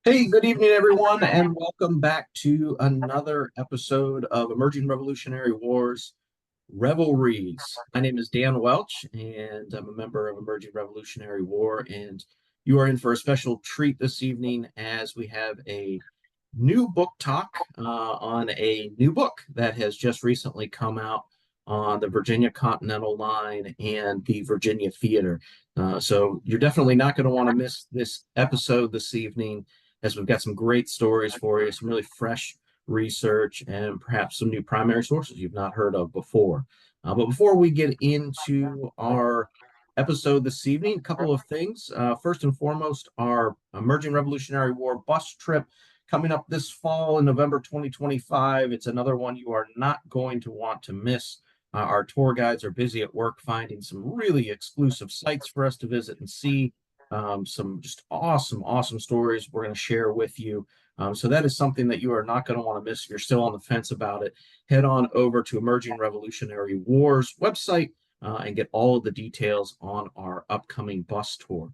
Hey, good evening, everyone, and welcome back to another episode of Emerging Revolutionary Wars Revelries. My name is Dan Welch, and I'm a member of Emerging Revolutionary War. And you are in for a special treat this evening as we have a new book talk on a new book that has just recently come out on the Virginia Continental Line and the Virginia Theater. So you're definitely not going to want to miss this episode this evening, as we've got some great stories for you, some really fresh research, and perhaps some new primary sources you've not heard of before. But before we get into our episode this evening, a couple of things. First and foremost, our Emerging Revolutionary War bus trip coming up this fall in November 2025. It's another one you are not going to want to miss. Our tour guides are busy at work finding some really exclusive sites for us to visit and see. Some just awesome stories we're going to share with you. So that is something that you are not going to want to miss if you're still on the fence about it. Head on over to Emerging Revolutionary Wars website and get all of the details on our upcoming bus tour.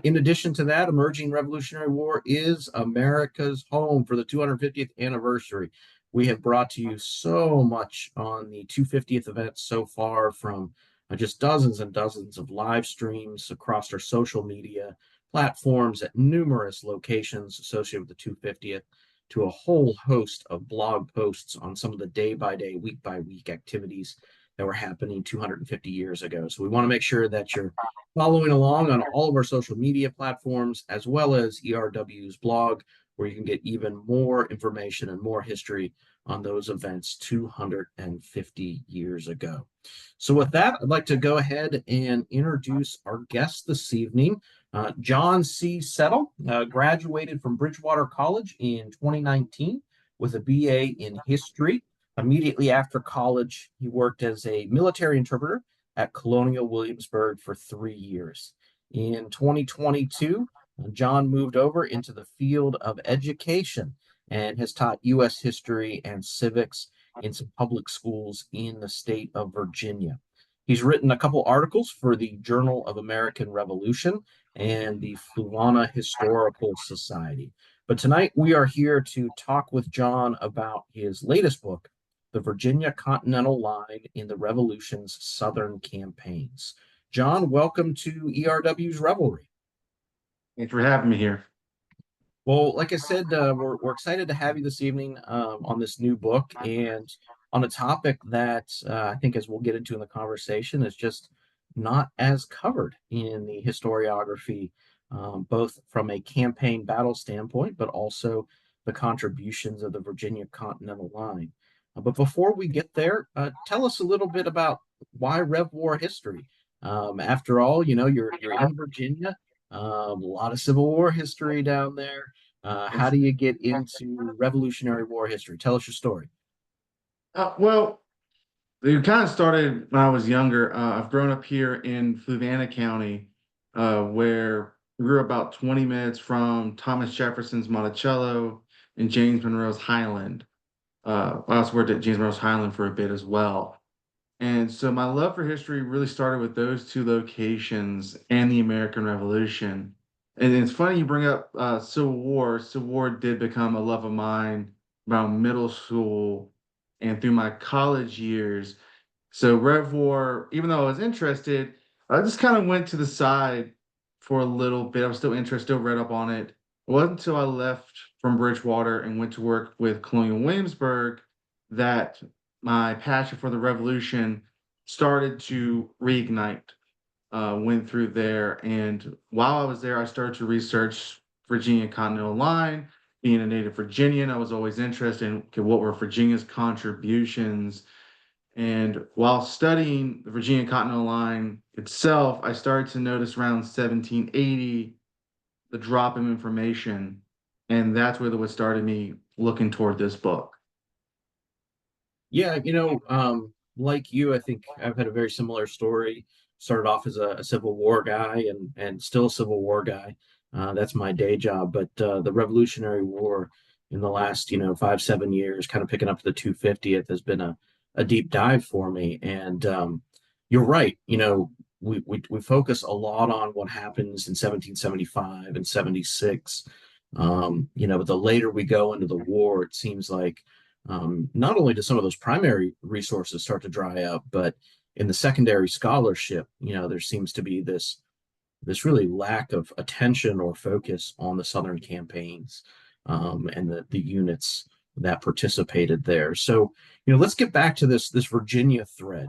In addition to that, Emerging Revolutionary War is America's home for the 250th anniversary. We have brought to you so much on the 250th event so far, from just dozens and dozens of live streams across our social media platforms at numerous locations associated with the 250th, to a whole host of blog posts on some of the day-by-day, week-by-week activities that were happening 250 years ago. So we want to make sure that you're following along on all of our social media platforms, as well as ERW's blog, where you can get even more information and more history on those events 250 years ago. So with that, I'd like to go ahead and introduce our guest this evening. John C. Settle graduated from Bridgewater College in 2019 with a BA in history. Immediately after college, he worked as a military interpreter at Colonial Williamsburg for 3 years. In 2022, John moved over into the field of education and has taught U.S. history and civics in some public schools in the state of Virginia. He's written a couple articles for the Journal of American Revolution and the Fluvanna Historical Society. But tonight we are here to talk with John about his latest book, The Virginia Continental Line in the Revolution's Southern Campaigns. John, welcome to ERW's Revelry. Thanks for having me here. Well, like I said, we're excited to have you this evening on this new book, and on a topic that I think, as we'll get into in the conversation, is just not as covered in the historiography, both from a campaign battle standpoint, but also the contributions of the Virginia Continental Line. But before we get there, tell us a little bit about why Rev War history. After all, you're in Virginia, a lot of Civil War history down there. How do you get into Revolutionary War history? Tell us your story. Well, it kind of started when I was younger. I've grown up here in Fluvanna County, where we grew about 20 minutes from Thomas Jefferson's Monticello and James Monroe's Highland. I also worked at James Monroe's Highland for a bit as well. And so my love for history really started with those two locations and the American Revolution. And it's funny you bring up Civil War. Civil War did become a love of mine around middle school and through my college years. So Rev War, even though I was interested, I just kind of went to the side for a little bit. I was still interested, still read up on it. It wasn't until I left from Bridgewater and went to work with Colonial Williamsburg that my passion for the Revolution started to reignite. Went through there, and while I was there, I started to research Virginia Continental Line. Being a native Virginian, I was always interested in, okay, what were Virginia's contributions. And while studying the Virginia Continental Line itself, I started to notice around 1780 the drop in information, and that's really what started me looking toward this book. Yeah, like you, I think I've had a very similar story. Started off as a Civil War guy, and still a Civil War guy. That's my day job. But the Revolutionary War in the last, 5, 7 years, kind of picking up to the 250th, has been a deep dive for me. And you're right. we focus a lot on what happens in 1775 and 76. But the later we go into the war, it seems like not only do some of those primary resources start to dry up, but in the secondary scholarship, there seems to be this really lack of attention or focus on the Southern campaigns and the units that participated there. So, let's get back to this Virginia thread.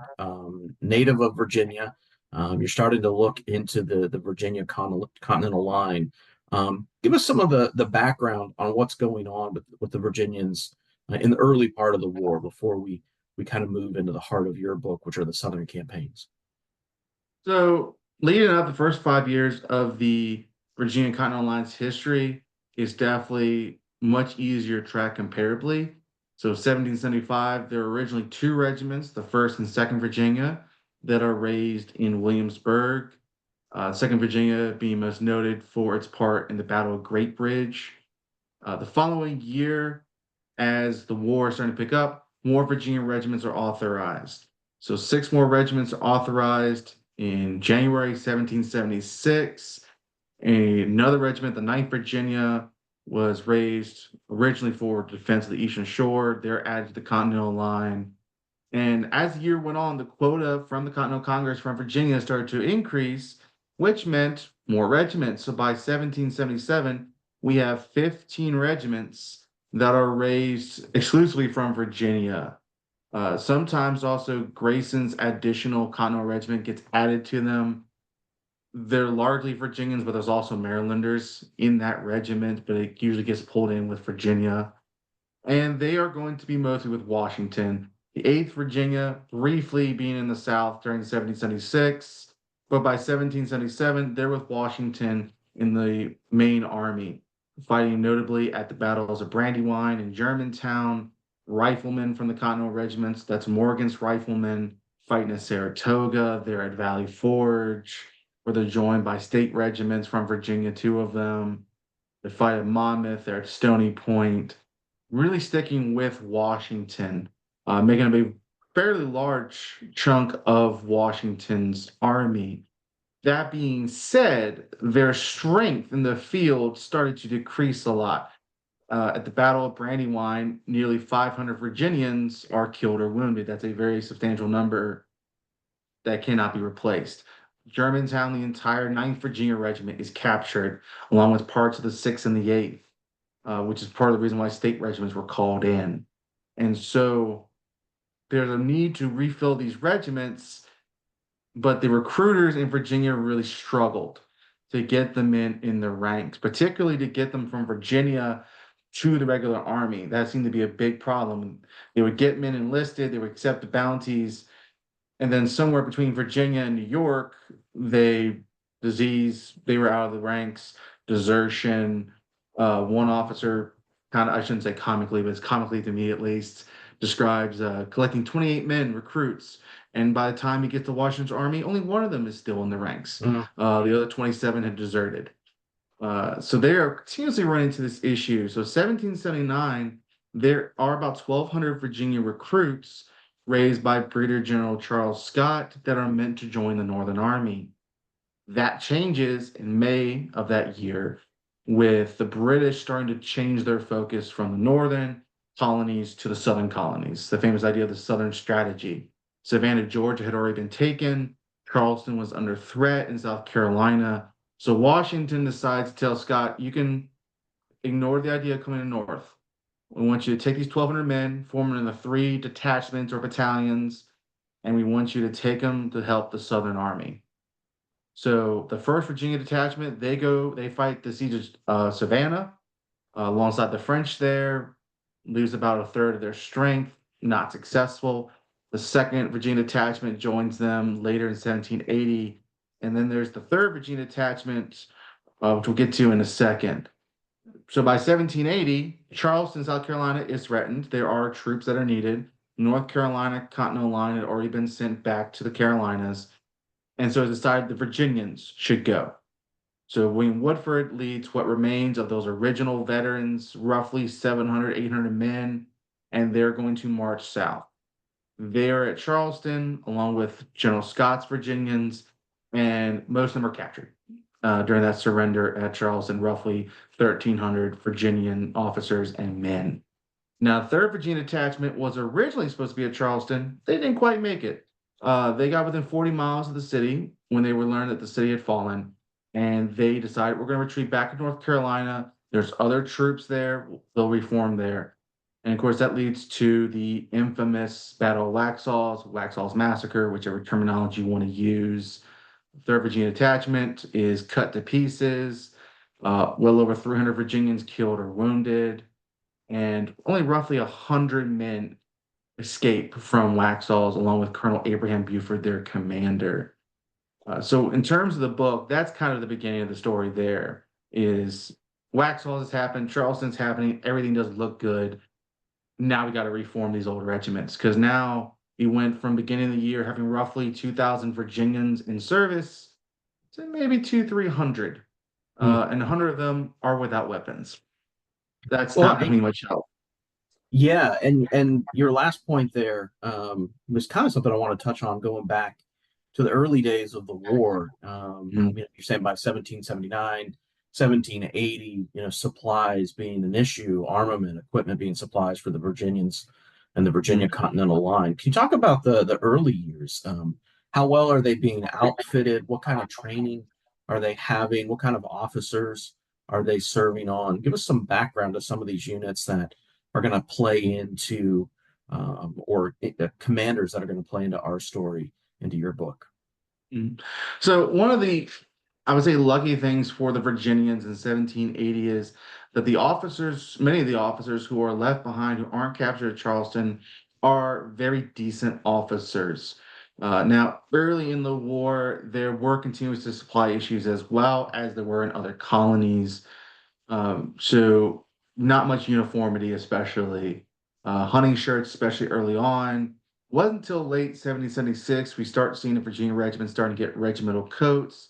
Native of Virginia, you're starting to look into the Virginia Continental Line. Give us some of the background on what's going on with the Virginians in the early part of the war before we kind of move into the heart of your book, which are the Southern campaigns. So leading up the first 5 years of the Virginia Continental Line's history is definitely much easier to track comparably. So 1775, there were originally two regiments, the 1st and 2nd Virginia, that are raised in Williamsburg. 2nd Virginia being most noted for its part in the Battle of Great Bridge. The following year, as the war is starting to pick up, more Virginia regiments are authorized. So 6 more regiments are authorized in January 1776. Another regiment, the 9th Virginia, was raised originally for defense of the Eastern Shore. They're added to the Continental Line. And as the year went on, the quota from the Continental Congress from Virginia started to increase, which meant more regiments. So by 1777, we have 15 regiments that are raised exclusively from Virginia. Sometimes also Grayson's additional Continental Regiment gets added to them. They're largely Virginians, but there's also Marylanders in that regiment, but it usually gets pulled in with Virginia. And they are going to be mostly with Washington. The 8th Virginia briefly being in the South during 1776, but by 1777, they're with Washington in the main army, fighting notably at the battles of Brandywine and Germantown. Riflemen from the Continental regiments, that's Morgan's riflemen, fighting at Saratoga. They're at Valley Forge, where they're joined by state regiments from Virginia, 2 of them. They fight at Monmouth, they're at Stony Point, really sticking with Washington, making a fairly large chunk of Washington's army. That being said, their strength in the field started to decrease a lot. At the Battle of Brandywine, nearly 500 Virginians are killed or wounded. That's a very substantial number that cannot be replaced. Germantown, the entire 9th Virginia Regiment is captured, along with parts of the 6th and the 8th, which is part of the reason why state regiments were called in. And so there's a need to refill these regiments, but the recruiters in Virginia really struggled to get them in the ranks, particularly to get them from Virginia to the regular army. That seemed to be a big problem. They would get men enlisted, they would accept the bounties, and then somewhere between Virginia and New York, they were out of the ranks, desertion. One officer, kind of, I shouldn't say comically, but it's comically to me at least, describes collecting 28 men, recruits, and by the time he gets to Washington's army, only one of them is still in the ranks. Mm. The other 27 had deserted. So they are continuously running into this issue. So 1779, there are about 1,200 Virginia recruits raised by Brigadier General Charles Scott that are meant to join the Northern Army. That changes in May of that year, with the British starting to change their focus from the northern colonies to the southern colonies, the famous idea of the Southern Strategy. Savannah, Georgia had already been taken. Charleston was under threat in South Carolina. So Washington decides to tell Scott, you can ignore the idea of coming to North. We want you to take these 1,200 men, form them into 3 detachments or battalions, and we want you to take them to help the Southern Army. So the 1st Virginia Detachment, they fight the siege of Savannah alongside the French there, lose about a third of their strength, not successful. The 2nd Virginia Detachment joins them later in 1780. And then there's the 3rd Virginia Detachment, which we'll get to in a second. So by 1780, Charleston, South Carolina is threatened. There are troops that are needed. North Carolina Continental Line had already been sent back to the Carolinas. And so it decided the Virginians should go. So William Woodford leads what remains of those original veterans, roughly 700, 800 men, and they're going to march south. They're at Charleston, along with General Scott's Virginians, and most of them were captured during that surrender at Charleston, roughly 1,300 Virginian officers and men. Now, 3rd Virginia Detachment was originally supposed to be at Charleston. They didn't quite make it. They got within 40 miles of the city when they were learned that the city had fallen, and they decided we're going to retreat back to North Carolina. There's other troops there. They'll reform there. And of course, that leads to the infamous Battle of Waxhaw's Massacre, whichever terminology you want to use. 3rd Virginia Detachment is cut to pieces. Well over 300 Virginians killed or wounded, and only roughly 100 men escape from Waxhaws, along with Colonel Abraham Buford, their commander. So, in terms of the book, that's kind of the beginning of the story. There is Waxhaws has happened, Charleston's happening, everything doesn't look good. Now we got to reform these old regiments because now we went from beginning of the year having roughly 2,000 Virginians in service to maybe 300, Hmm. and 100 of them are without weapons. That's Well, not doing much help. yeah, and your last point there was kind of something I want to touch on, going back to the early days of the war. Mhm. You're saying by 1779, 1780, supplies being an issue, armament, equipment being supplies for the Virginians and the Virginia Mhm. Continental Line. Can you talk about the early years? How well are they being outfitted? What kind of training are they having? What kind of officers are they serving on? Give us some background to some of these units that are going to play into, or commanders that are going to play into our story, into your book. Mhm. So one of the, I would say, lucky things for the Virginians in 1780 is that the officers, many of the officers who are left behind, who aren't captured at Charleston, are very decent officers. Now, early in the war, there were continuous supply issues as well as there were in other colonies. So not much uniformity, especially hunting shirts, especially early on. Wasn't until late 1776 we start seeing the Virginia regiment starting to get regimental coats,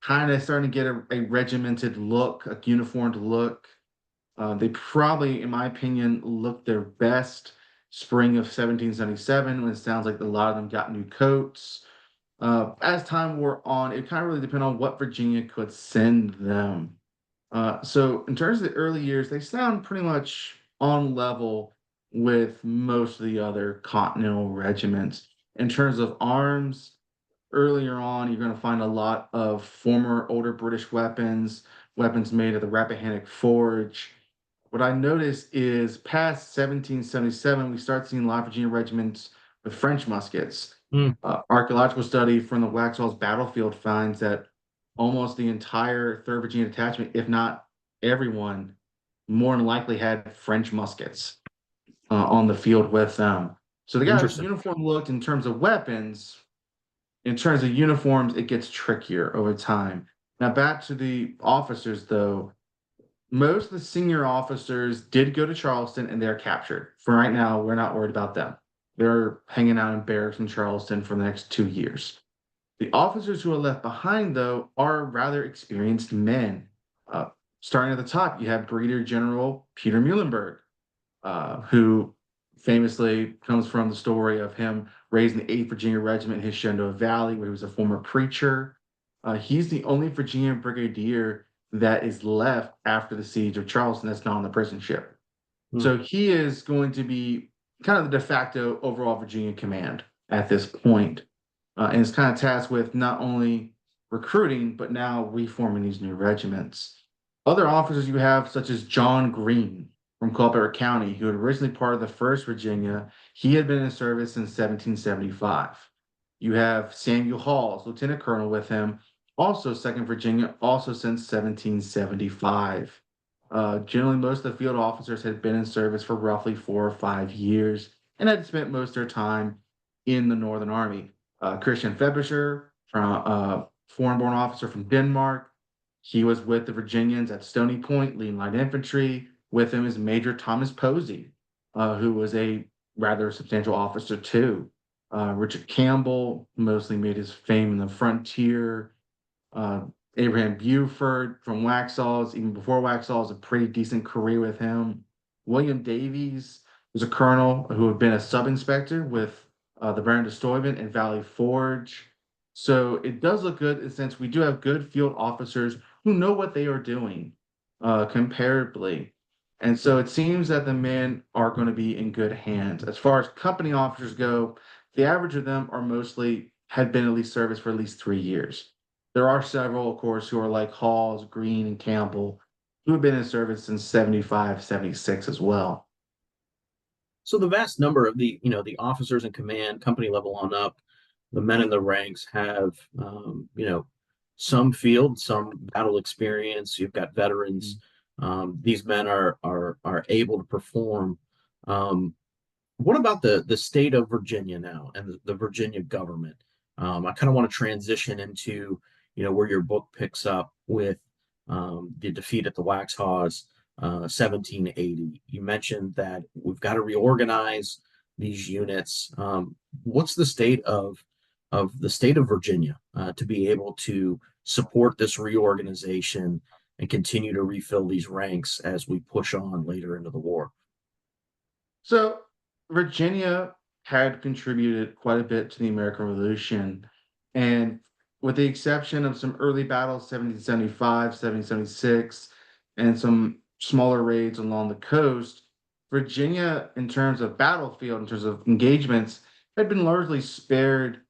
kind of starting to get a regimented look, a uniformed look. They probably, in my opinion, looked their best spring of 1777 when it sounds like a lot of them got new coats. As time wore on, it kind of really depended on what Virginia could send them. So in terms of the early years, they sound pretty much on level with most of the other continental regiments. In terms of arms, earlier on, you're going to find a lot of former older British weapons, weapons made at the Rappahannock Forge. What I noticed is past 1777, we start seeing a lot of Virginia regiments with French muskets. Mm, Archaeological study from the Waxhaw's battlefield finds that almost the entire 3rd Virginia Detachment, if not everyone, more than likely had French muskets on the field with them. So they got a interesting. uniform looked in terms of weapons. In terms of uniforms, it gets trickier over time. Now, back to the officers, though. Most of the senior officers did go to Charleston and they're captured. For right now, we're not worried about them. They're hanging out in barracks in Charleston for the next 2 years. The officers who are left behind, though, are rather experienced men. Uh, Starting at the top, you have Brigadier General Peter Muhlenberg, who famously comes from the story of him raising the 8th Virginia Regiment in his Shenandoah Valley, where he was a former preacher. He's the only Virginia brigadier that is left after the siege of Charleston that's not on the prison ship. Mm, So he is going to be kind of the de facto overall Virginia command at this point, and is kind of tasked with not only recruiting, but now reforming these new regiments. Other officers you have, such as John Green from Culpeper County, who had originally part of the 1st Virginia. He had been in service since 1775. You have Samuel Halls, Lieutenant Colonel with him, also 2nd Virginia, also since 1775. Generally, most of the field officers had been in service for roughly 4 or 5 years and had spent most of their time in the Northern Army. Christian Frobisher, from foreign-born officer from Denmark. He was with the Virginians at Stony Point, leading light infantry. With him is Major Thomas Posey, who was a rather substantial officer too. Richard Campbell mostly made his fame in the frontier. Uh, Abraham Buford from Waxhaws, even before Waxhaws, a pretty decent career with him. William Davies was a colonel who had been a sub inspector with the Baron de Stuyvesant and Valley Forge. So it does look good since we do have good field officers who know what they are doing, comparably. And so it seems that the men are going to be in good hands. As far as company officers go, the average of them are mostly had been at least service for at least 3 years. There are several, of course, who are like Halls, Green, and Campbell, who have been in service since 75, 76 as well. So the vast number of the officers in command, company level on up, the men in the ranks have, some field, some battle experience. You've got veterans. These men are able to perform. Um, what about the state of Virginia now and the Virginia government? I kind of want to transition into, where your book picks up with the defeat at the Waxhaws, 1780. You mentioned that we've got to reorganize these units. What's the state of the state of Virginia to be able to support this reorganization and continue to refill these ranks as we push on later into the war? So Virginia had contributed quite a bit to the American Revolution. And with the exception of some early battles, 1775, 1776, and some smaller raids along the coast, Virginia, in terms of battlefield, in terms of engagements, had been largely spared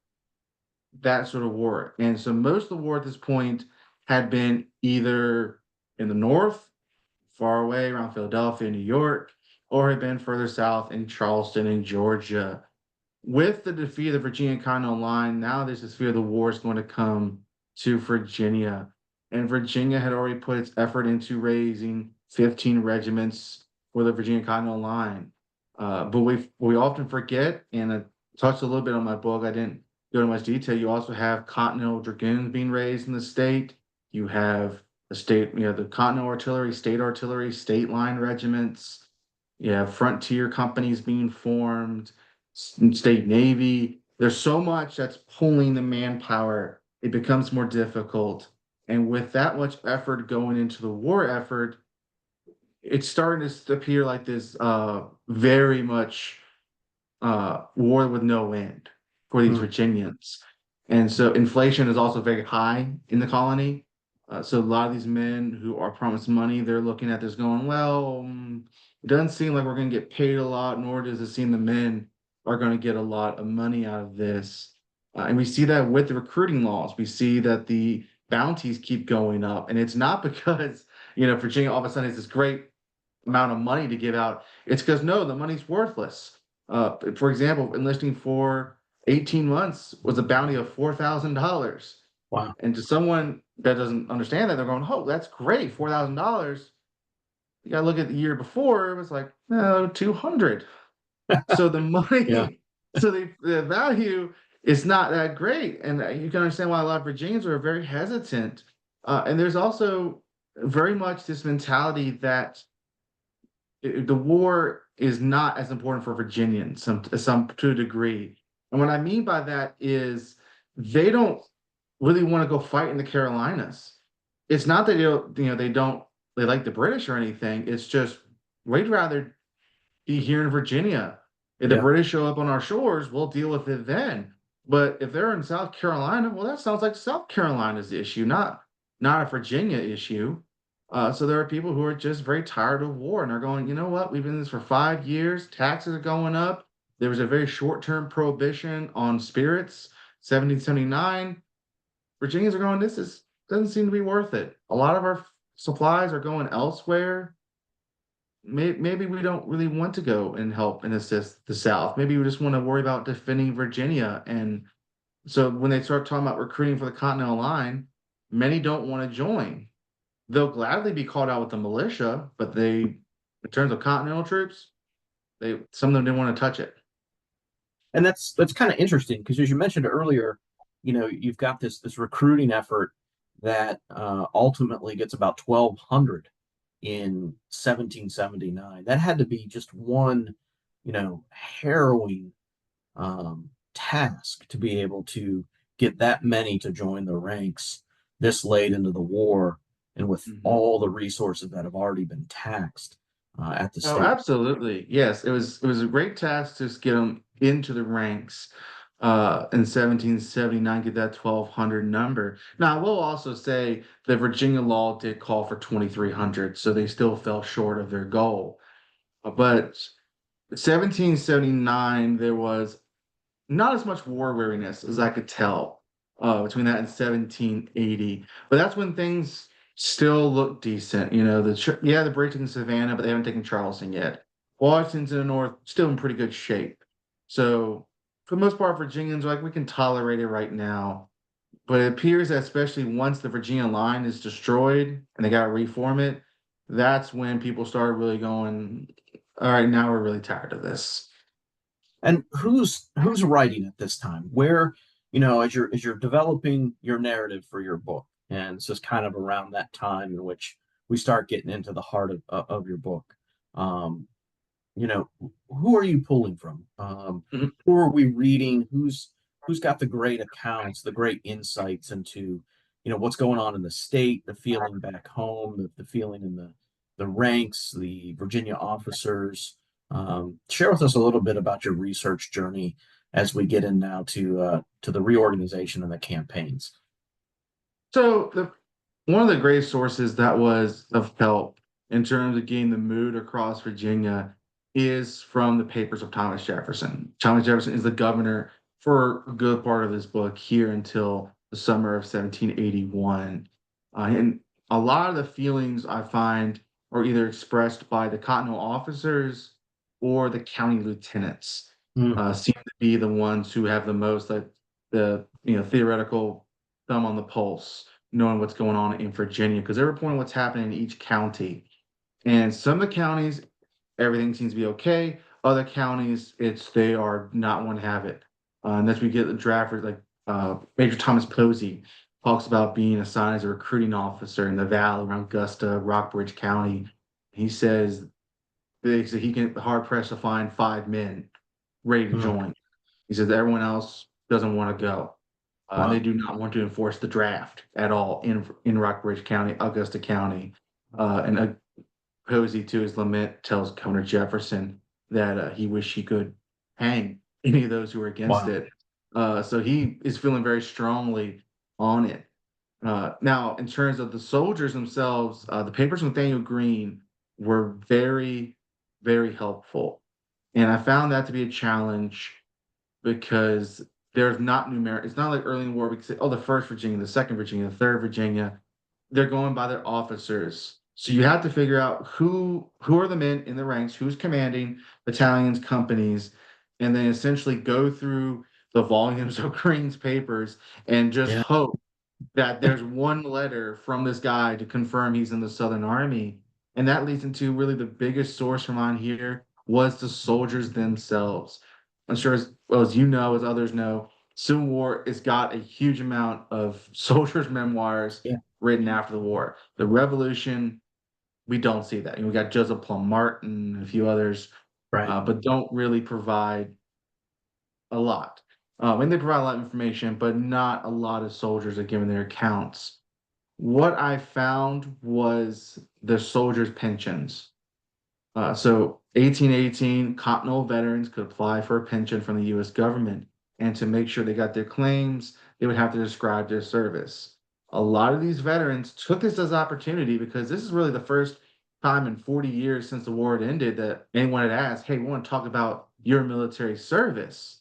that sort of war. And so most of the war at this point had been either in the north, far away around Philadelphia, New York, or had been further south in Charleston and Georgia. With the defeat of the Virginia Continental Line, now there's this fear the war is going to come to Virginia. And Virginia had already put its effort into raising 15 regiments for the Virginia Continental Line. But we often forget, and I touched a little bit on my book. I didn't go into much detail. You also have Continental Dragoons being raised in the state. You have the state, the Continental Artillery, State Line regiments. You have frontier companies being formed, state navy. There's so much that's pulling the manpower. It becomes more difficult. And with that much effort going into the war effort, it's starting to appear like this very much war with no end for these Hmm. Virginians. And so inflation is also very high in the colony. So a lot of these men who are promised money, they're looking at this going, well, it doesn't seem like we're going to get paid a lot, nor does it seem the men are going to get a lot of money out of this. And we see that with the recruiting laws. We see that the bounties keep going up. And it's not because, Virginia all of a sudden has this great amount of money to give out. It's because no, the money's worthless. For example, enlisting for 18 months was a bounty of $4,000. Wow. And to someone that doesn't understand that, they're going, "Oh, that's great, $4,000." You got to look at the year before; it was like, no, 200. So the Yeah. money, so the value is not that great, and you can understand why a lot of Virginians are very hesitant. And there's also very much this mentality that the war is not as important for Virginians, some to a degree. And what I mean by that is they don't really want to go fight in the Carolinas. It's not that they like the British or anything. It's just we'd rather be here in Virginia. If the Yeah. British show up on our shores, we'll deal with it then. But if they're in South Carolina, well, that sounds like South Carolina's issue, not a Virginia issue. So there are people who are just very tired of war and are going, you know what? We've been in this for 5 years. Taxes are going up. There was a very short-term prohibition on spirits, 1779. Virginians are going, this is doesn't seem to be worth it. A lot of our supplies are going elsewhere. Maybe we don't really want to go and help and assist the South. Maybe we just want to worry about defending Virginia. And so when they start talking about recruiting for the Continental Line, many don't want to join. They'll gladly be called out with the militia, but in terms of Continental troops, some of them didn't want to touch it. And that's kind of interesting because as you mentioned earlier, you've got this recruiting effort that ultimately gets about 1,200 in 1779. That had to be just one, harrowing task to be able to get that many to join the ranks this late into the war and with Mhm. all the resources that have already been taxed at the Oh, state. absolutely. Yes, it was a great task to just get them into the ranks. in 1779 get that 1200 number. Now, I will also say the Virginia law did call for 2300, so they still fell short of their goal. But 1779, there was not as much war weariness as I could tell between that and 1780. But that's when things still look decent. You know, the British taken Savannah, but they haven't taken Charleston yet. Washington's in the north, still in pretty good shape. So for the most part, Virginians are like, we can tolerate it right now. But it appears that especially once the Virginia line is destroyed and they got to reform it, that's when people started really going, all right, now we're really tired of this. And who's writing at this time? Where, as you're developing your narrative for your book, and this is kind of around that time in which we start getting into the heart of your book. Um, you know, who are you pulling from? Mhm. Who are we reading? Who's got the great accounts, the great insights into, what's going on in the state, the feeling back home, the feeling in the ranks, the Virginia officers. Share with us a little bit about your research journey as we get in now to the reorganization and the campaigns. So one of the great sources that was of help in terms of getting the mood across Virginia is from the papers of Thomas Jefferson. Thomas Jefferson is the governor for a good part of this book here until the summer of 1781. And a lot of the feelings I find are either expressed by the Continental officers or the county lieutenants. Mm, Seem to be the ones who have the most like the theoretical thumb on the pulse, knowing what's going on in Virginia, because they're reporting what's happening in each county. And some of the counties, everything seems to be okay. Other counties, they are not one to have it. And that's we get the drafters like Major Thomas Posey talks about being assigned as a recruiting officer in the valley around Augusta, Rockbridge County. He says that he can hard pressed to find 5 men ready to mm, join. He says everyone else doesn't want to go. And they wow. do not want to enforce the draft at all in Rockbridge County, Augusta County. And Posey, to his lament, tells Governor Jefferson that he wished he could hang any of those who were against Wow. it. So he is feeling very strongly on it. Now, in terms of the soldiers themselves, the papers of Nathaniel Greene were very, very helpful. And I found that to be a challenge because there's not numeric. It's not like early in the war we could say, oh, the first Virginia, the second Virginia, the third Virginia. They're going by their officers. So you have to figure out who are the men in the ranks, who's commanding battalions, companies, and then essentially go through the volumes of Green's papers and just Yeah. hope that there's one letter from this guy to confirm he's in the Southern Army. And that leads into really the biggest source from on here was the soldiers themselves. I'm sure as well as you know, as others know, Civil War has got a huge amount of soldiers' memoirs Yeah. written after the war. The Revolution, we don't see that. We got Joseph Plum Martin and a few others, Right. but don't really provide a lot. And they provide a lot of information, but not a lot of soldiers are giving their accounts. What I found was the soldiers' pensions. So 1818, Continental veterans could apply for a pension from the U.S. government. And to make sure they got their claims, they would have to describe their service. A lot of these veterans took this as opportunity because this is really the first time in 40 years since the war had ended that anyone had asked, hey, we want to talk about your military service.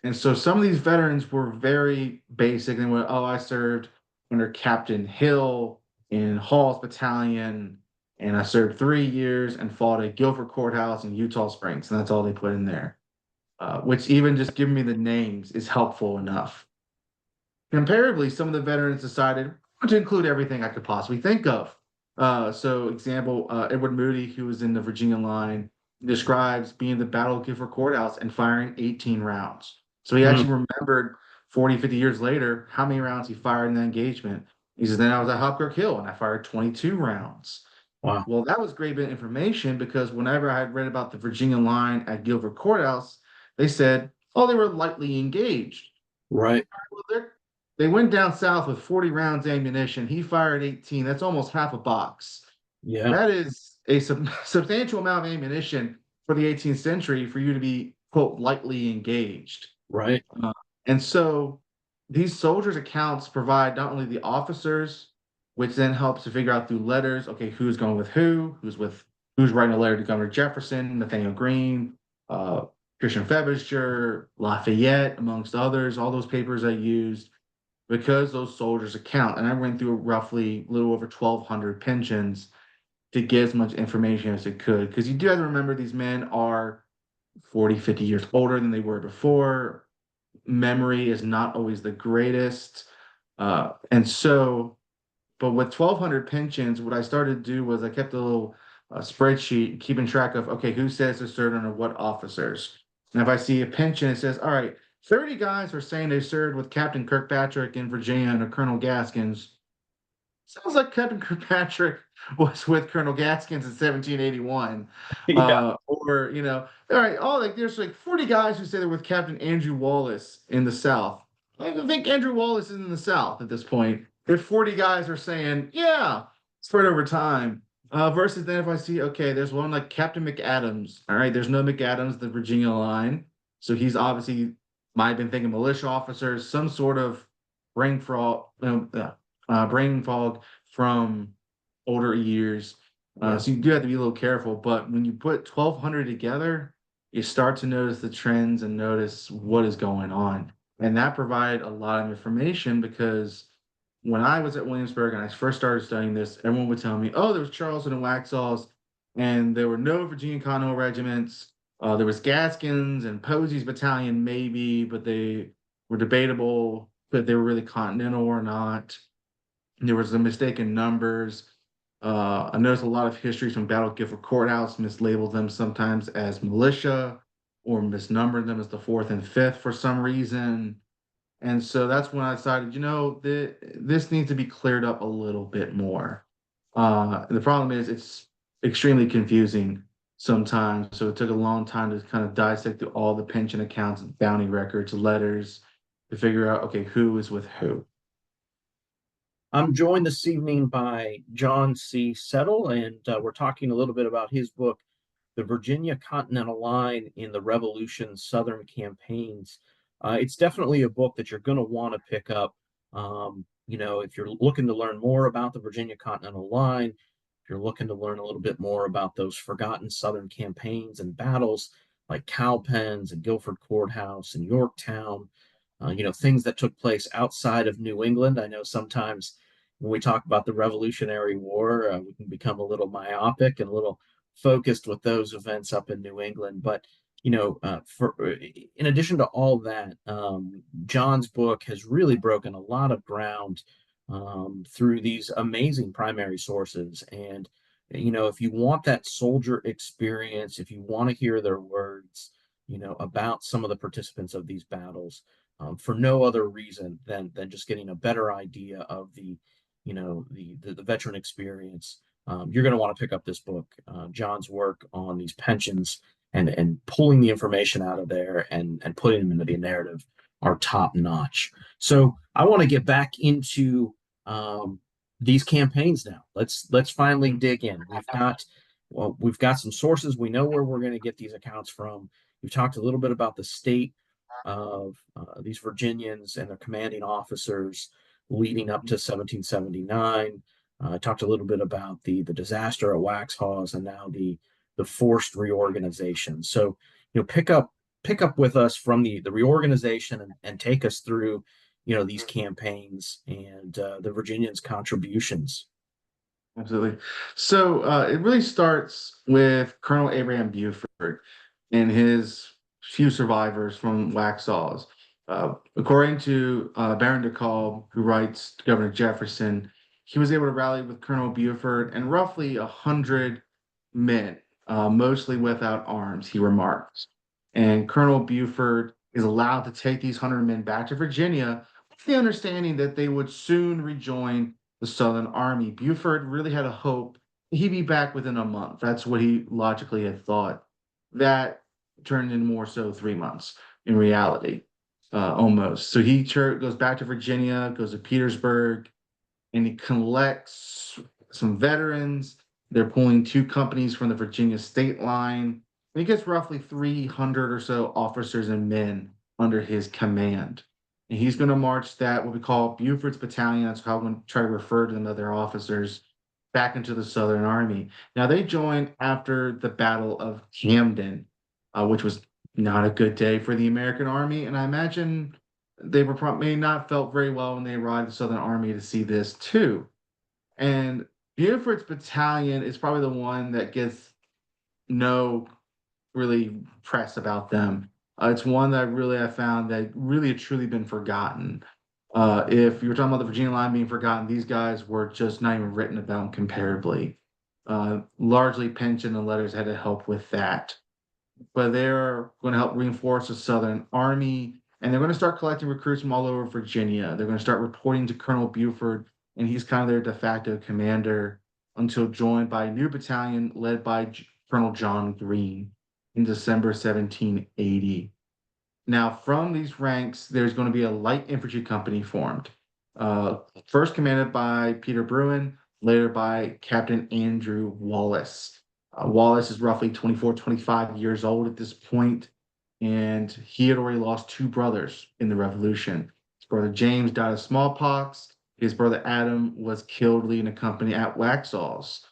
And so some of these veterans were very basic. They went, oh, I served under Captain Hill in Hall's battalion, and I served 3 years and fought at Guilford Courthouse in Utah Springs. And that's all they put in there, which even just giving me the names is helpful enough. Comparatively, some of the veterans decided to include everything I could possibly think of. So, example, Edward Moody, who was in the Virginia line, describes being in the Battle of Guilford Courthouse and firing 18 rounds. So he Mm, actually remembered 40, 50 years later how many rounds he fired in that engagement. He says, then I was at Hopkirk Hill and I fired 22 rounds. wow. Well, that was great bit of information because whenever I had read about the Virginia line at Guilford Courthouse, they said, oh, they were lightly engaged. Right. Well, they went down south with 40 rounds ammunition. He fired 18. That's almost half a box. Yeah. That is a substantial amount of ammunition for the 18th century for you to be, quote, lightly engaged. Right. And so these soldiers' accounts provide not only the officers, which then helps to figure out through letters, okay, who's going with who's writing a letter to Governor Jefferson, Nathaniel Greene, uh, Christian Frobisher, Lafayette, amongst others, all those papers I used because those soldiers account. And I went through roughly a little over 1,200 pensions to get as much information as it could. Because you do have to remember these men are 40, 50 years older than they were before. Memory is not always the greatest. And so, but with 1,200 pensions, what I started to do was I kept a little spreadsheet keeping track of, okay, who says they're served under what officers. And if I see a pension, it says, all right, 30 guys are saying they served with Captain Kirkpatrick in Virginia and Colonel Gaskins. Sounds like Captain Kirkpatrick was with Colonel Gaskins in 1781. Yeah, Or, all right, there's like 40 guys who say they're with Captain Andrew Wallace in the South. I don't think Andrew Wallace is in the South at this point. If 40 guys are saying, yeah, spread over time. Versus then if I see, okay, there's one like Captain McAdams. All right, there's no McAdams, the Virginia line. So he's obviously might have been thinking militia officers, some sort of brain fraud, brain fog from older years. yeah. So you do have to be a little careful. But when you put 1,200 together, you start to notice the trends and notice what is going on. And that provided a lot of information because when I was at Williamsburg and I first started studying this, everyone would tell me, oh, there was Charleston and Waxhaws, and there were no Virginia Continental regiments. There was Gaskins and Posey's battalion, maybe, but they were debatable that they were really Continental or not. There was a mistake in numbers. I noticed a lot of histories from Battle of Gifford Courthouse mislabeled them sometimes as militia or misnumbered them as the fourth and fifth for some reason. And so that's when I decided, this needs to be cleared up a little bit more. The problem is it's extremely confusing sometimes. So it took a long time to kind of dissect through all the pension accounts, bounty records, letters to figure out, okay, who is with who. I'm joined this evening by John C. Settle, and we're talking a little bit about his book, The Virginia Continental Line in the Revolution's Southern Campaigns. It's definitely a book that you're going to want to pick up. If you're looking to learn more about the Virginia Continental Line, if you're looking to learn a little bit more about those forgotten Southern campaigns and battles like Cowpens and Guilford Courthouse and Yorktown, things that took place outside of New England. I know sometimes when we talk about the Revolutionary War, we can become a little myopic and a little focused with those events up in New England. But for in addition to all that, John's book has really broken a lot of ground through these amazing primary sources. And if you want that soldier experience, if you want to hear their words, about some of the participants of these battles, for no other reason than just getting a better idea of the veteran experience. You're going to want to pick up this book, John's work on these pensions and pulling the information out of there and putting them into the narrative are top notch. So I want to get back into these campaigns now. Let's finally dig in. We've got some sources. We know where we're going to get these accounts from. We've talked a little bit about the state of these Virginians and their commanding officers leading up to 1779. I talked a little bit about the disaster at Waxhaws and now the forced reorganization. So pick up with us from the reorganization and take us through these campaigns and the Virginians' contributions. Absolutely. So it really starts with Colonel Abraham Buford and his few survivors from Waxhaws. According to Baron de Kalb, who writes to Governor Jefferson, he was able to rally with Colonel Buford and roughly 100 men, mostly without arms, he remarks. And Colonel Buford is allowed to take these 100 men back to Virginia with the understanding that they would soon rejoin the Southern Army. Buford really had a hope he'd be back within a month. That's what he logically had thought. That turned in more so 3 months in reality, almost. So he goes back to Virginia, goes to Petersburg, and he collects some veterans. They're pulling two companies from the Virginia state line. And he gets roughly 300 or so officers and men under his command. and he's going to march that what we call Buford's Battalion. That's how I'm going to try to refer to them, other officers, back into the Southern Army. Now they joined after the Battle of Camden, which was not a good day for the American Army, and I imagine they were may not felt very well when they arrived at the Southern Army to see this too. And Buford's battalion is probably the one that gets no really press about them. It's one that really I found that really had truly been forgotten. If you were talking about the Virginia line being forgotten, these guys were just not even written about comparably. Largely pension and letters had to help with that. But they're going to help reinforce the Southern Army, and they're going to start collecting recruits from all over Virginia. They're going to start reporting to Colonel Buford, and he's kind of their de facto commander until joined by a new battalion led by Colonel John Green in December 1780. Now, from these ranks, there's going to be a light infantry company formed, first commanded by Peter Bruin, later by Captain Andrew Wallace. Wallace is roughly 24, 25 years old at this point, and he had already lost two brothers in the Revolution. His brother James died of smallpox. His brother Adam was killed leading a company at Waxhaws.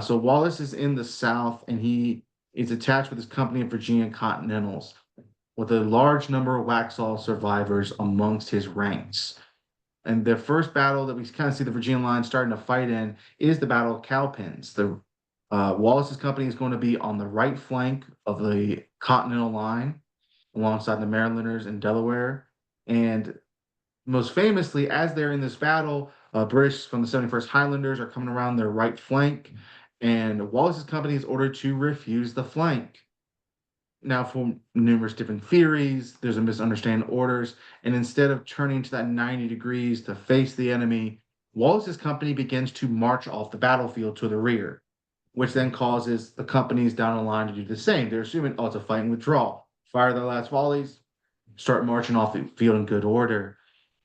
So Wallace is in the South, and he is attached with his company of Virginia Continentals, with a large number of Waxhaw survivors amongst his ranks. And the first battle that we kind of see the Virginia line starting to fight in is the Battle of Cowpens. The Wallace's company is going to be on the right flank of the Continental Line, alongside the Marylanders in Delaware. And most famously, as they're in this battle, British from the 71st Highlanders are coming around their right flank, and Wallace's company is ordered to refuse the flank. Now, for numerous different theories, there's a misunderstanding of orders, and instead of turning to that 90 degrees to face the enemy, Wallace's company begins to march off the battlefield to the rear, which then causes the companies down the line to do the same. They're assuming, oh, it's a fight and withdrawal. Fire their last volleys, start marching off the field in good order.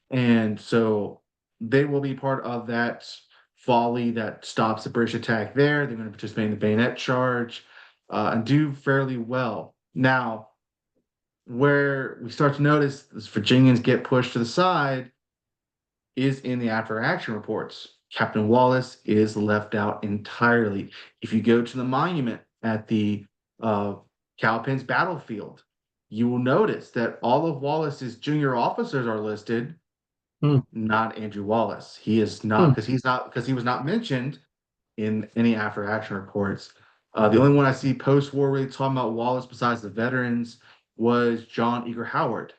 And so they will be part of that volley that stops the British attack there. They're going to participate in the bayonet charge and do fairly well. Now, where we start to notice this Virginians get pushed to the side is in the after action reports. Captain Wallace is left out entirely. If you go to the monument at the Cowpens battlefield, you will notice that all of Wallace's junior officers are listed, Hmm. not Andrew Wallace. He is not, Hmm. because he was not mentioned in any after action reports. The only one I see post war really talking about Wallace besides the veterans was John Eager Howard,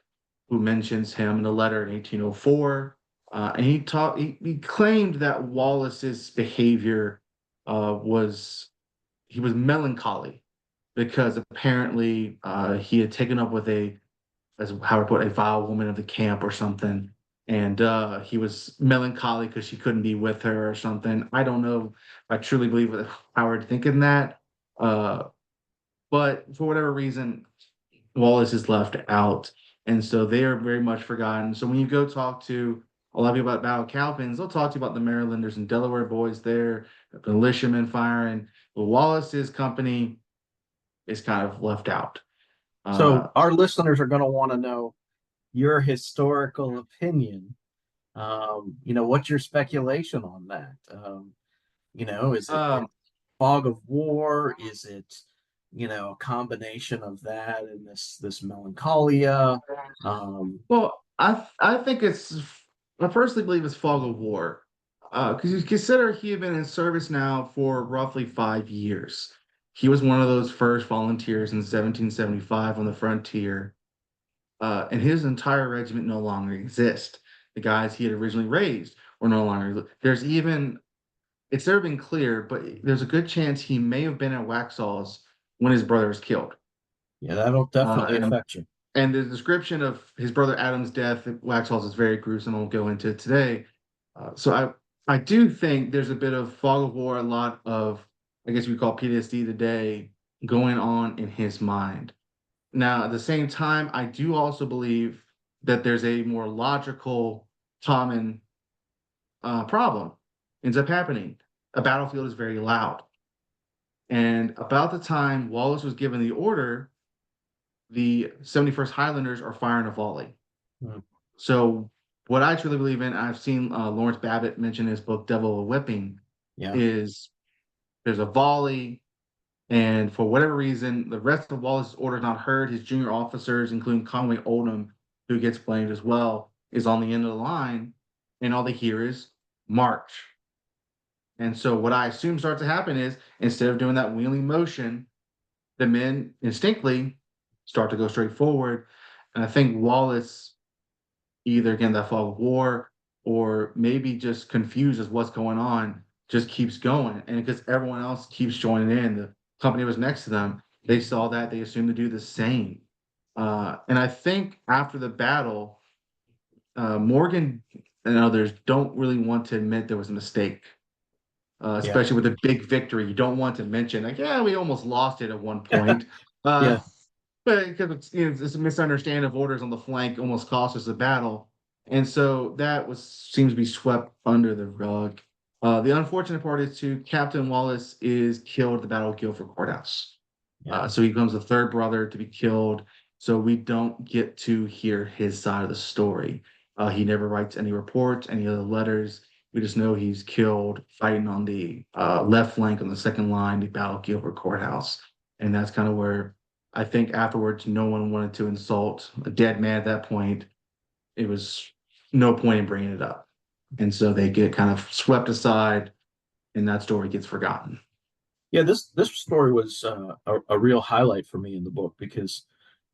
who mentions him in a letter in 1804. And he claimed that Wallace's behavior was he was melancholy because apparently he had taken up with as Howard put, a vile woman of the camp or something. And he was melancholy because she couldn't be with her or something. I don't know if I truly believe what Howard thinking that. Uh, but for whatever reason, Wallace is left out. And so they are very much forgotten. So when you go talk to a lot of people about Battle of Cowpens, they'll talk to you about the Marylanders and Delaware boys there, the militiamen firing. But Wallace's company is kind of left out. So Uh, our listeners are going to want to know your historical opinion. What's your speculation on that? Is it um, fog of war? Is it, a combination of that and this melancholia? Um, Well, I think I personally believe it's fog of war, because you consider he had been in service now for roughly 5 years. He was one of those first volunteers in 1775 on the frontier, and his entire regiment no longer exists. The guys he had originally raised were no longer. There's even it's never been clear, but there's a good chance he may have been at Waxhaws when his brother was killed. yeah, that'll definitely And affect you. And the description of his brother Adam's death at Waxhaws is very gruesome. I won't go into it today. So I do think there's a bit of fog of war, a lot of, I guess we call PTSD today, going on in his mind. Now, at the same time, I do also believe that there's a more logical, common problem ends up happening. A battlefield is very loud. And about the time Wallace was given the order, the 71st Highlanders are firing a volley. Hmm. So what I truly believe in, I've seen Lawrence Babbitt mention in his book Devil a Whipping, Yeah. is there's a volley, and for whatever reason, the rest of Wallace's order is not heard. His junior officers, including Conway Oldham, who gets blamed as well, is on the end of the line, and all they hear is march. And so what I assume starts to happen is instead of doing that wheeling motion, the men instinctively start to go straight forward. And I think Wallace, either again that fog of war or maybe just confused as what's going on, just keeps going. And because everyone else keeps joining in, the company was next to them. They saw that, they assumed to do the same. And I think after the battle, Morgan and others don't really want to admit there was a mistake, Yeah. especially with a big victory. You don't want to mention, like, yeah, we almost lost it at one point. Uh, Yeah. but because it's a misunderstanding of orders on the flank almost cost us the battle. And so that was seems to be swept under the rug. The unfortunate part is too, Captain Wallace is killed at the Battle of Guilford Courthouse. Yeah. So he becomes the third brother to be killed. So we don't get to hear his side of the story. He never writes any reports, any other letters. We just know he's killed fighting on the left flank on the second line, the Battle of Guilford Courthouse. And that's kind of where I think afterwards, no one wanted to insult a dead man at that point. It was no point in bringing it up. And so they get kind of swept aside, and that story gets forgotten. Yeah, this story was a real highlight for me in the book because,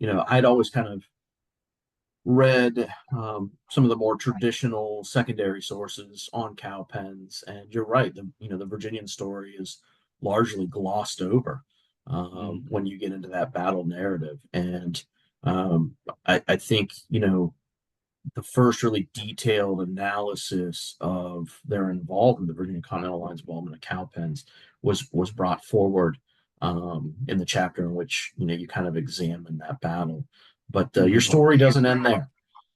I'd always kind of read some of the more traditional secondary sources on cow pens, and you're right. The Virginian story is largely glossed over Mhm. when you get into that battle narrative, and I think the first really detailed analysis of their involvement, the Virginia Continental Line's involvement in cow pens, was brought forward in the chapter in which you kind of examine that battle. But your Mhm. story doesn't end there.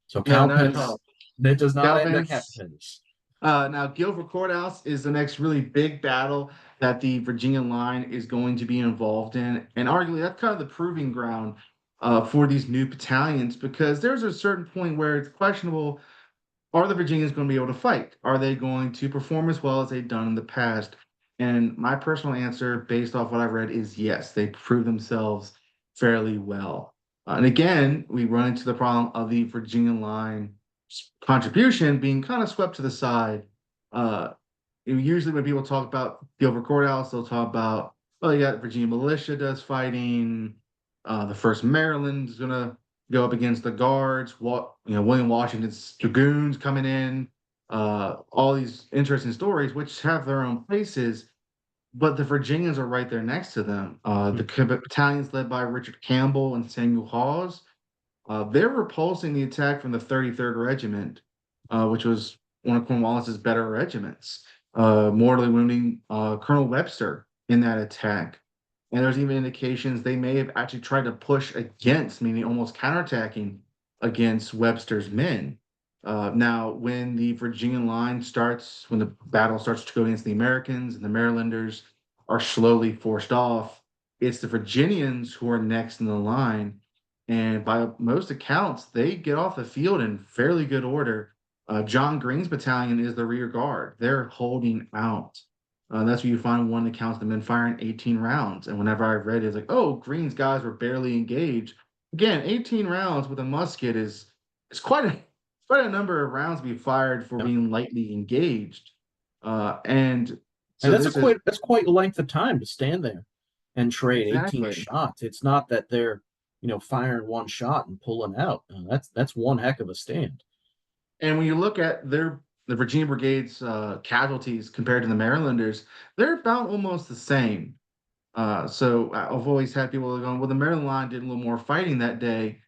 So No, cow not at pens, all. that does not end at cow Calvins. pens. Now, Guilford Courthouse is the next really big battle that the Virginia line is going to be involved in. And arguably, that's kind of the proving ground for these new battalions because there's a certain point where it's questionable, are the Virginians going to be able to fight? Are they going to perform as well as they've done in the past? And my personal answer, based off what I've read, is yes, they prove themselves fairly well. And again, we run into the problem of the Virginia line contribution being kind of swept to the side. Uh, Usually, when people talk about Gilbert Courthouse, they'll talk about, oh, you got Virginia militia does fighting. The First Maryland's gonna go up against the Guards. What William Washington's dragoons coming in. All these interesting stories, which have their own places, but the Virginians are right there next to them. The battalions led by Richard Campbell and Samuel Hawes, they're repulsing the attack from the 33rd Regiment, which was one of Cornwallis's better regiments, mortally wounding Colonel Webster in that attack. And there's even indications they may have actually tried to push against, meaning almost counterattacking against Webster's men. Now, when the Virginian line starts, when the battle starts to go against the Americans and the Marylanders are slowly forced off, it's the Virginians who are next in the line, and by most accounts, they get off the field in fairly good order. John Green's battalion is the rear guard. They're holding out. That's where you find one that counts the men firing 18 rounds. And whenever I read it, it's like, oh, Green's guys were barely engaged. Again, 18 rounds with a musket is quite a number of rounds to be fired for Yeah. being lightly engaged. And And so this is that's quite a length of time to stand there and trade 18 exactly. shots. It's not that they're, firing one shot and pulling out. That's one heck of a stand. And when you look at the Virginia Brigade's casualties compared to the Marylanders, they're about almost the same. So I've always had people going, well, the Maryland line did a little more fighting that day.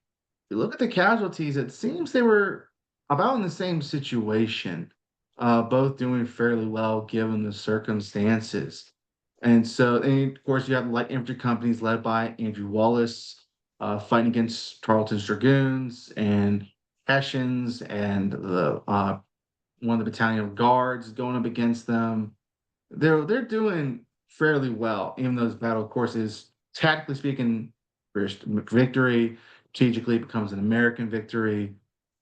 You look at the casualties, it seems they were about in the same situation, both doing fairly well given the circumstances. And of course, you have light infantry companies led by Andrew Wallace, fighting against Tarleton's Dragoons and Hessians, and the one of the battalion of guards going up against them. They're doing fairly well, even though this battle, of course, is tactically speaking, British victory. Strategically, it becomes an American victory.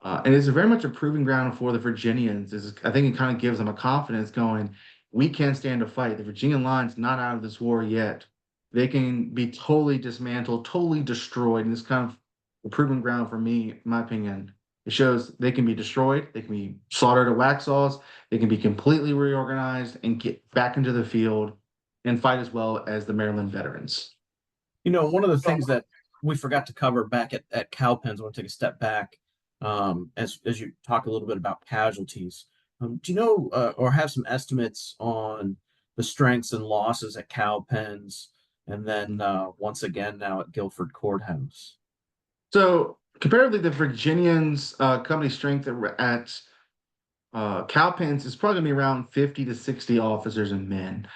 And it's very much a proving ground for the Virginians. I think it kind of gives them a confidence going, we can stand a fight. The Virginia line's not out of this war yet. They can be totally dismantled, totally destroyed. And it's kind of a proving ground for me, in my opinion. It shows they can be destroyed, they can be slaughtered at Waxhaws, they can be completely reorganized and get back into the field and fight as well as the Maryland veterans. One of the things that we forgot to cover back at Cowpens, I want to take a step back as you talk a little bit about casualties. Do you know or have some estimates on the strengths and losses at Cowpens and then once again now at Guilford Courthouse? So comparatively, the Virginians company strength at Cowpens is probably going to be around 50 to 60 officers and men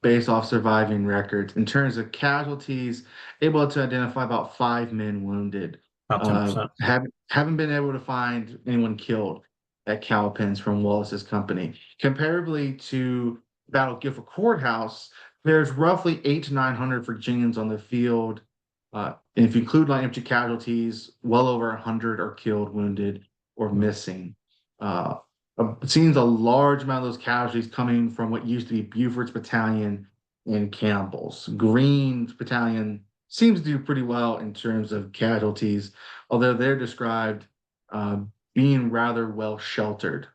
based off surviving records. In terms of casualties, able to identify about 5 men wounded. About 10%. Haven't been able to find anyone killed at Cowpens from Wallace's company. Comparably to Battle of Guilford Courthouse, there's roughly 8 to 900 Virginians on the field. And if you include line infantry casualties, well over 100 are killed, wounded, or missing. Uh, it seems a large amount of those casualties coming from what used to be Buford's battalion and Campbell's. Green's battalion seems to do pretty well in terms of casualties, although they're described being rather well sheltered,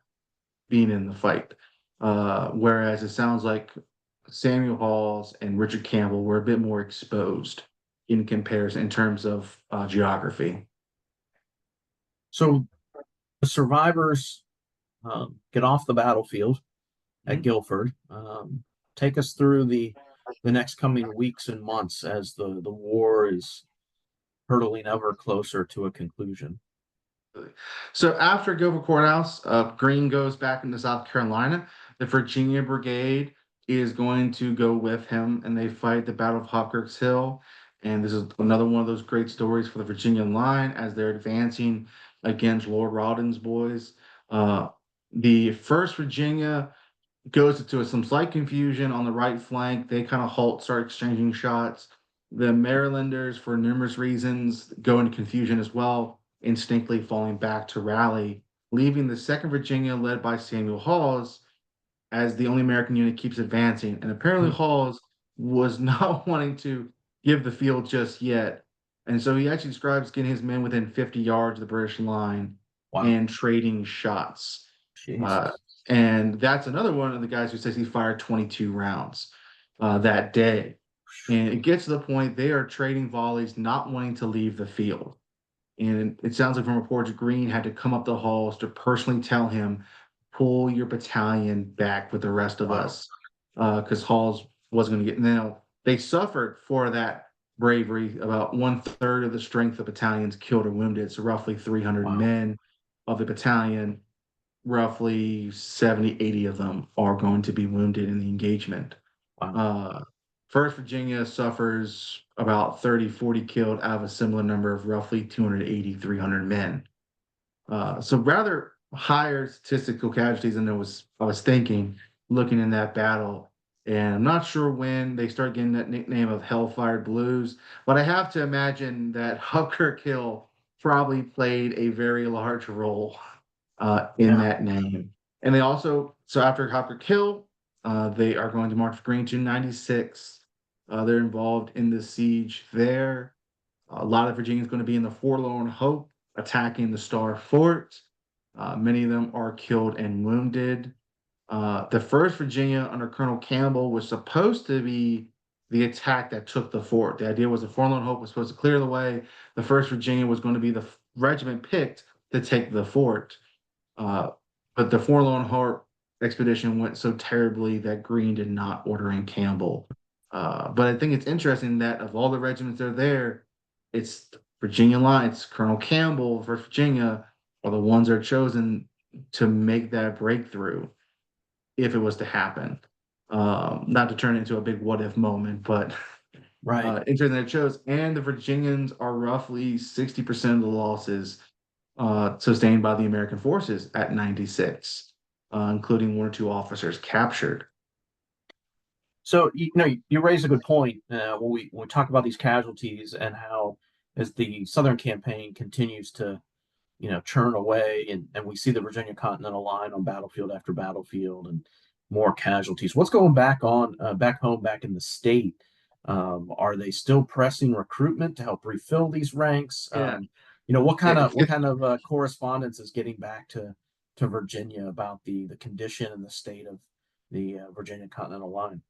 being in the fight. Whereas it sounds like Samuel Halls and Richard Campbell were a bit more exposed in comparison in terms of geography. So the survivors get off the battlefield at Guilford. Take us through the next coming weeks and months as the war is hurtling ever closer to a conclusion. So after Guilford Courthouse, Green goes back into South Carolina. The Virginia Brigade is going to go with him, and they fight the Battle of Hawkirk's Hill. And this is another one of those great stories for the Virginia line as they're advancing against Lord Rawdon's boys. The First Virginia goes into some slight confusion on the right flank. They kind of halt, start exchanging shots. The Marylanders, for numerous reasons, go into confusion as well, instinctively falling back to rally, leaving the Second Virginia, led by Samuel Hawes, as the only American unit keeps advancing. And apparently Hawes was not wanting to give the field just yet. And so he actually describes getting his men within 50 yards of the British line Wow. and trading shots. Jesus. And that's another one of the guys who says he fired 22 rounds that day. And it gets to the point they are trading volleys, not wanting to leave the field. And it sounds like from reports, Green had to come up the halls to personally tell him, pull your battalion back with the rest of us, because Halls wasn't going to get. Now, they suffered for that bravery. About 1/3 of the strength of battalions killed or wounded, so roughly 300 men of the battalion. Roughly 70, 80 of them are going to be wounded in the engagement. First Virginia suffers about 30, 40 killed out of a similar number of roughly 280, 300 men. So rather higher statistical casualties than I was thinking looking in that battle. And I'm not sure when they start getting that nickname of Hellfire Blues, but I have to imagine that Hawkirk Hill probably played a very large role in that name. And they also, so after Hawkirk Hill, they are going to march Green to 96. They're involved in the siege there. A lot of Virginians going to be in the Forlorn Hope, attacking the Star Fort. Many of them are killed and wounded. The First Virginia under Colonel Campbell was supposed to be the attack that took the fort. The idea was the Forlorn Hope was supposed to clear the way. The First Virginia was going to be the regiment picked to take the fort. But the Forlorn Hope expedition went so terribly that Green did not order in Campbell. But I think it's interesting that of all the regiments that are there, it's Virginia line, it's Colonel Campbell, First Virginia, are the ones that are chosen to make that breakthrough if it was to happen. Not to turn it into a big what if moment, but interesting that it shows. And the Virginians are roughly 60% of the losses sustained by the American forces at 96, including 1 or 2 officers captured. So you raise a good point when we talk about these casualties and how as the Southern campaign continues to churn away, and we see the Virginia Continental Line on battlefield after battlefield and more casualties. What's going back home, back in the state? Are they still pressing recruitment to help refill these ranks? Yeah. What kind of correspondence is getting back to Virginia about the condition and the state of the Virginia Continental Line?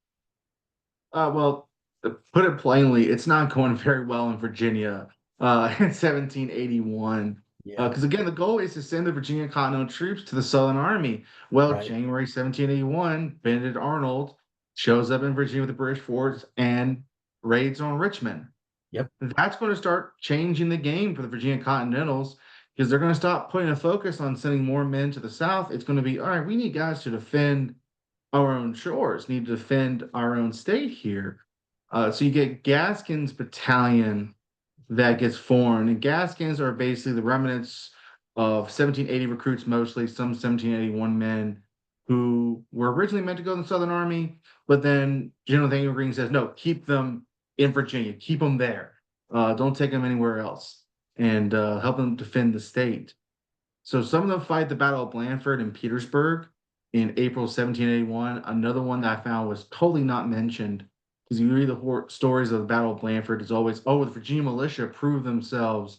Well, to put it plainly, it's not going very well in Virginia in 1781. Yeah, Because again, the goal is to send the Virginia Continental troops to the Southern Army. Well, right. January 1781, Benedict Arnold shows up in Virginia with the British force and raids on Richmond. Yep. That's going to start changing the game for the Virginia Continentals because they're going to stop putting a focus on sending more men to the South. It's going to be, all right, we need guys to defend our own shores, need to defend our own state here. So you get Gaskin's battalion that gets formed, and Gaskins are basically the remnants of 1780 recruits, mostly some 1781 men who were originally meant to go in the Southern Army, but then General Nathaniel Greene says, no, keep them in Virginia, keep them there, don't take them anywhere else, and help them defend the state. So some of them fight the Battle of Blandford and Petersburg in April 1781. Another one that I found was totally not mentioned because you read the stories of the Battle of Blandford, it's always, oh, the Virginia militia proved themselves.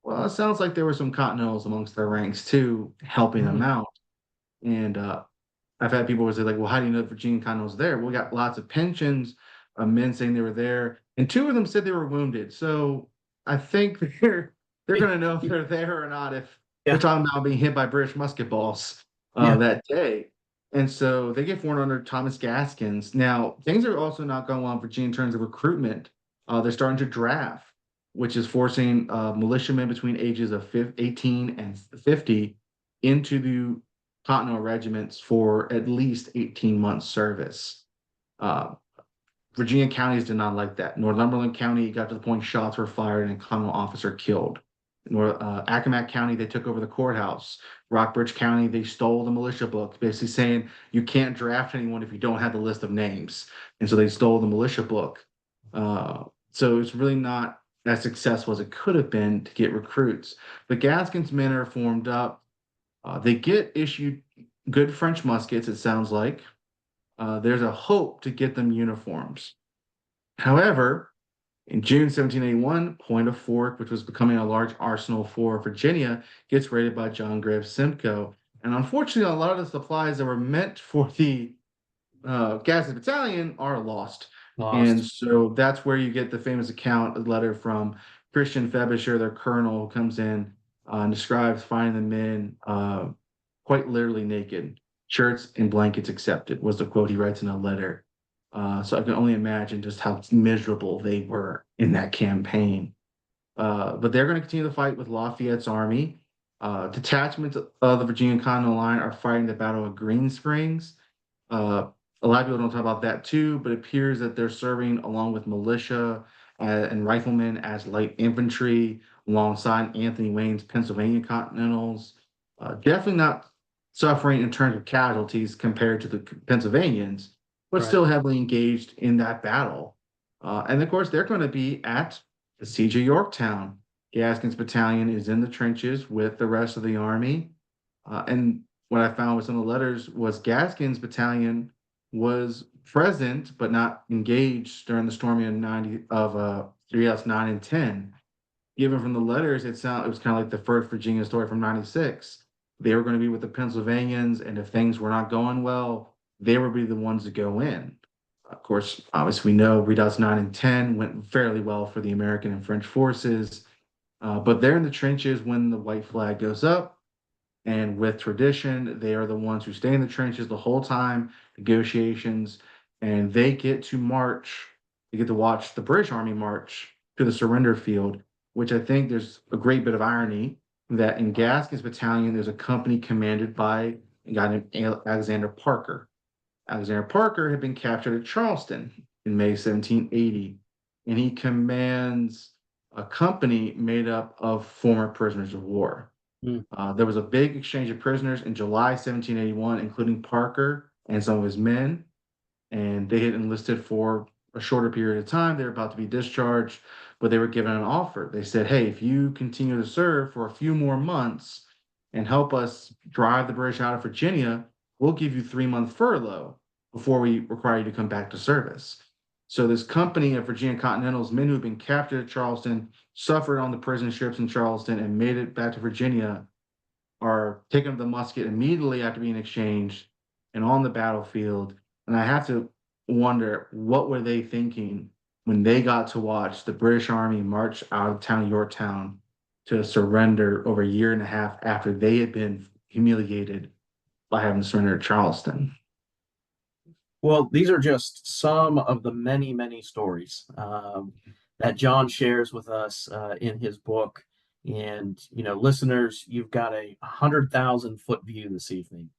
Well, it sounds like there were some Continentals amongst their ranks too, helping them Mhm. out. And I've had people say, like, well, how do you know the Virginia Continentals there? Well, we got lots of pensions, men saying they were there, and two of them said they were wounded. So I think they're going to know if they're there or not if they're Yeah, talking about being hit by British musket balls yeah, that day. And so they get formed under Thomas Gaskins. Now, things are also not going well in Virginia in terms of recruitment. They're starting to draft, which is forcing militiamen between ages of 18 and 50 into the Continental regiments for at least 18 months service. Uh, Virginia counties did not like that. Northumberland County got to the point shots were fired and a Continental officer killed. Accomack County, they took over the courthouse. Rockbridge County, they stole the militia book, basically saying you can't draft anyone if you don't have the list of names. And so they stole the militia book. So it's really not as successful as it could have been to get recruits. But Gaskin's men are formed up. They get issued good French muskets, it sounds like. There's a hope to get them uniforms. However, in June 1781, Point of Fork, which was becoming a large arsenal for Virginia, gets raided by John Graves Simcoe. And unfortunately, a lot of the supplies that were meant for the Gadsden Battalion are lost. And lost. so that's where you get the famous account, a letter from Christian Frobisher, their colonel, who comes in and describes finding the men quite literally naked, shirts and blankets accepted, was the quote he writes in a letter. So I can only imagine just how miserable they were in that campaign. But they're going to continue to fight with Lafayette's army. Detachments of the Virginia Continental Line are fighting the Battle of Green Springs. Uh, a lot of people don't talk about that too, but it appears that they're serving along with militia and riflemen as light infantry alongside Anthony Wayne's Pennsylvania Continentals. Definitely not suffering in terms of casualties compared to the Pennsylvanians, but Right. still heavily engaged in that battle. And of course, they're going to be at the siege of Yorktown. Gaskin's battalion is in the trenches with the rest of the army. And what I found with some of the letters was Gaskin's battalion was present but not engaged during the storming of 90 of 3S 9 and 10. Given from the letters, it was kind of like the first Virginia story from 96. They were going to be with the Pennsylvanians, and if things were not going well, they would be the ones to go in. Of course, obviously, we know redoubts 9 and 10 went fairly well for the American and French forces, but they're in the trenches when the white flag goes up. And with tradition, they are the ones who stay in the trenches the whole time, negotiations, and they get to march. They get to watch the British Army march to the surrender field, which I think there's a great bit of irony that in Gaskin's battalion, there's a company commanded by a guy named Alexander Parker. Alexander Parker had been captured at Charleston in May 1780, and he commands a company made up of former prisoners of war. Mm. There was a big exchange of prisoners in July 1781, including Parker and some of his men, and they had enlisted for a shorter period of time. They were about to be discharged, but they were given an offer. They said, hey, if you continue to serve for a few more months and help us drive the British out of Virginia, we'll give you 3 month furlough before we require you to come back to service. So this company of Virginia Continental's men who've been captured at Charleston, suffered on the prison ships in Charleston, and made it back to Virginia are taking up the musket immediately after being exchanged and on the battlefield. And I have to wonder, what were they thinking when they got to watch the British Army march out of town Yorktown to surrender over a year and a half after they had been humiliated by having to surrender at Charleston? Well, these are just some of the many, many stories that John shares with us in his book. And, listeners, you've got a 100,000-foot view this evening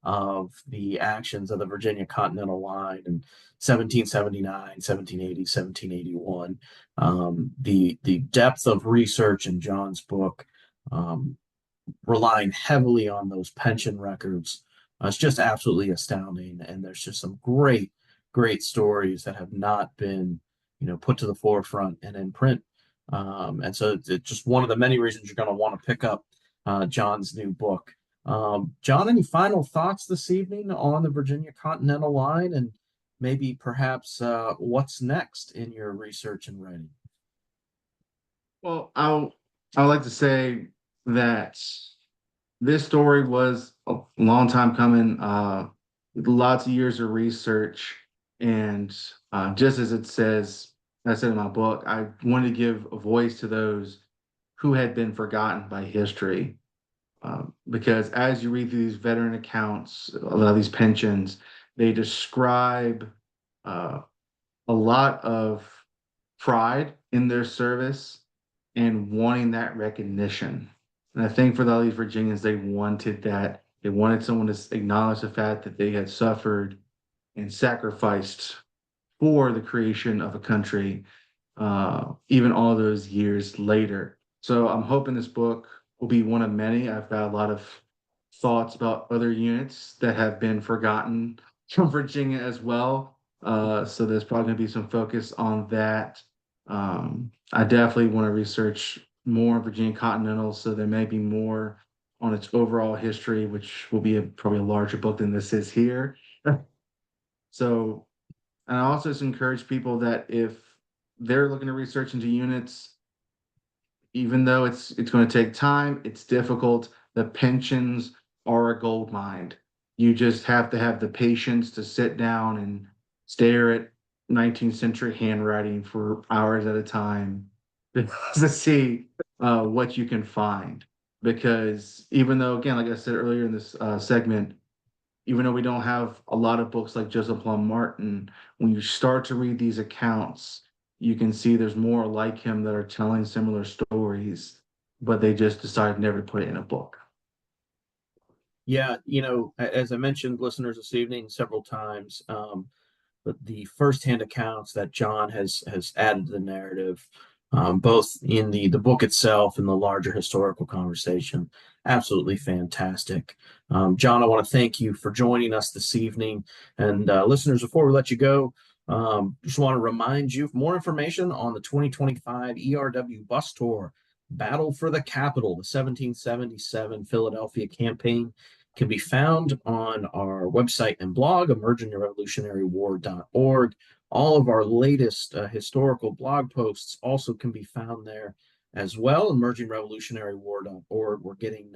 of the actions of the Virginia Continental Line in 1779, 1780, 1781. The depth of research in John's book, relying heavily on those pension records, it's just absolutely astounding. And there's just some great, great stories that have not been, put to the forefront and in print. And so it's just one of the many reasons you're going to want to pick up John's new book. John, any final thoughts this evening on the Virginia Continental Line, and maybe perhaps what's next in your research and writing? Well, I like to say that this story was a long time coming, with lots of years of research, and just as it says, I said in my book, I wanted to give a voice to those who had been forgotten by history. Because as you read through these veteran accounts, a lot of these pensions, they describe a lot of pride in their service and wanting that recognition. And I think for all these Virginians, they wanted that. They wanted someone to acknowledge the fact that they had suffered and sacrificed for the creation of a country, even all those years later. So I'm hoping this book will be one of many. I've got a lot of thoughts about other units that have been forgotten from Virginia as well. So there's probably going to be some focus on that. I definitely want to research more Virginia Continental, so there may be more on its overall history, which will be probably a larger book than this is here. So, and I also just encourage people that if they're looking to research into units, even though it's going to take time, it's difficult. The pensions are a gold mine. You just have to have the patience to sit down and stare at 19th century handwriting for hours at a time to see what you can find. Because even though, again, like I said earlier in this segment, even though we don't have a lot of books like Joseph Plum Martin, when you start to read these accounts, you can see there's more like him that are telling similar stories, but they just decided never to put it in a book. Yeah, as I mentioned, listeners, this evening several times, but the firsthand accounts that John has added to the narrative, both in the book itself and the larger historical conversation, absolutely fantastic. John, I want to thank you for joining us this evening. And listeners, before we let you go, just want to remind you for more information on the 2025 ERW bus tour, Battle for the Capital, the 1777 Philadelphia campaign, can be found on our website and blog, emergingrevolutionarywar.org. All of our latest historical blog posts also can be found there as well, emergingrevolutionarywar.org. We're getting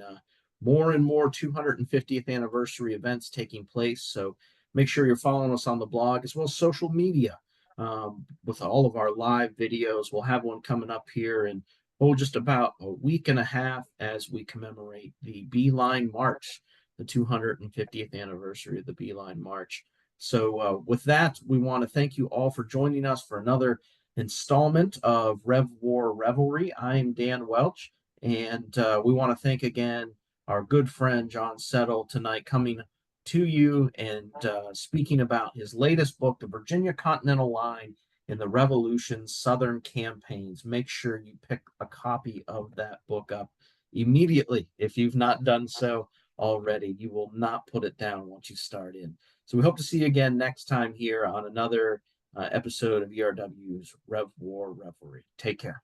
more and more 250th anniversary events taking place, so make sure you're following us on the blog as well as social media with all of our live videos. We'll have one coming up here in just about a week and a half as we commemorate the Beeline March, the 250th anniversary of the Beeline March. So with that, we want to thank you all for joining us for another installment of Revelry. I'm Dan Welch, and we want to thank again our good friend John Settle tonight, coming to you and speaking about his latest book, The Virginia Continental Line in the Revolution's Southern Campaigns. Make sure you pick a copy of that book up immediately if you've not done so already. You will not put it down once you start in. So we hope to see you again next time here on another episode of ERW's Rev War Revelry. Take care.